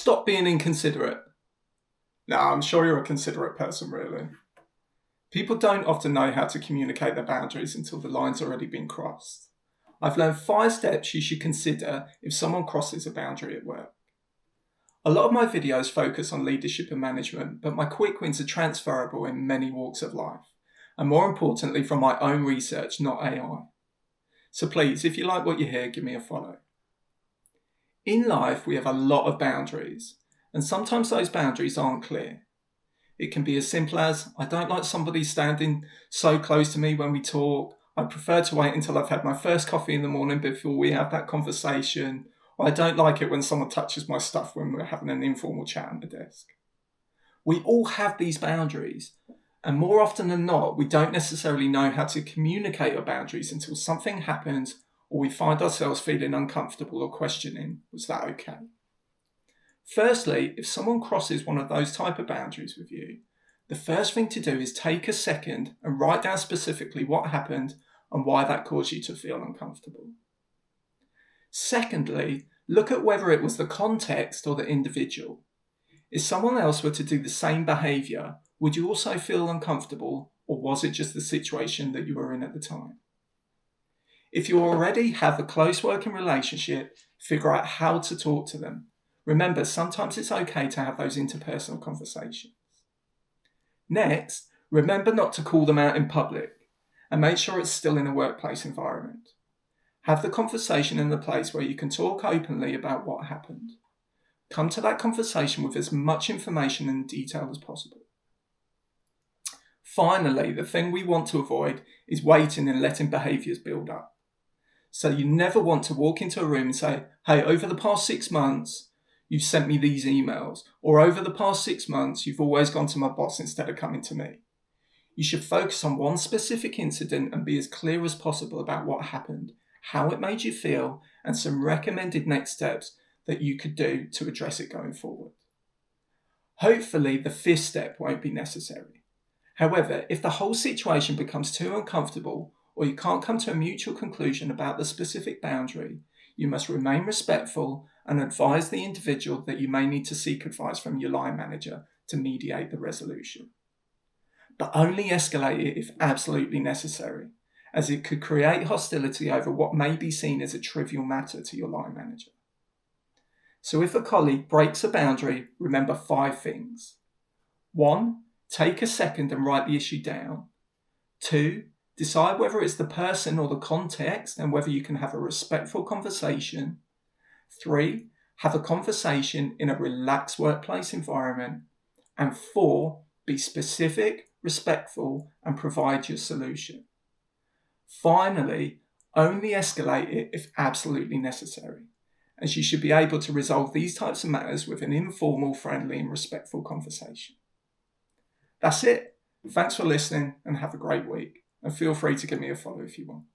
stop being inconsiderate? No, I'm sure you're a considerate person, really. People don't often know how to communicate their boundaries until the line's already been crossed. I've learned 5 steps you should consider if someone crosses a boundary at work. A lot of my videos focus on leadership and management, but my quick wins are transferable in many walks of life, and more importantly from my own research, not AI. So please, if you like what you hear, give me a follow. In life, we have a lot of boundaries, and sometimes those boundaries aren't clear. It can be as simple as, I don't like somebody standing so close to me when we talk. I prefer to wait until I've had my first coffee in the morning before we have that conversation. Or I don't like it when someone touches my stuff when we're having an informal chat at the desk. We all have these boundaries, and more often than not, we don't necessarily know how to communicate our boundaries until something happens or we find ourselves feeling uncomfortable or questioning, was that okay? Firstly, if someone crosses one of those type of boundaries with you, the first thing to do is take a second and write down specifically what happened and why that caused you to feel uncomfortable. Secondly, look at whether it was the context or the individual. If someone else were to do the same behaviour, would you also feel uncomfortable, or was it just the situation that you were in at the time? If you already have a close working relationship, figure out how to talk to them. Remember, sometimes it's okay to have those interpersonal conversations. Next, remember not to call them out in public, and make sure it's still in a workplace environment. Have the conversation in the place where you can talk openly about what happened. Come to that conversation with as much information and detail as possible. Finally, the thing we want to avoid is waiting and letting behaviours build up. So you never want to walk into a room and say, hey, over the past 6 months, you've sent me these emails, or over the past 6 months, you've always gone to my boss instead of coming to me. You should focus on one specific incident and be as clear as possible about what happened, how it made you feel, and some recommended next steps that you could do to address it going forward. Hopefully, the 5th step won't be necessary. However, if the whole situation becomes too uncomfortable or you can't come to a mutual conclusion about the specific boundary, you must remain respectful and advise the individual that you may need to seek advice from your line manager to mediate the resolution. But only escalate it if absolutely necessary, as it could create hostility over what may be seen as a trivial matter to your line manager. So if a colleague breaks a boundary, remember 5 things. 1. Take a second and write the issue down. 2. Decide whether it's the person or the context and whether you can have a respectful conversation. 3. Have a conversation in a relaxed workplace environment. And 4. Be specific, respectful, and provide your solution. Finally, only escalate it if absolutely necessary, as you should be able to resolve these types of matters with an informal, friendly, and respectful conversation. That's it. Thanks for listening and have a great week. And feel free to give me a follow if you want.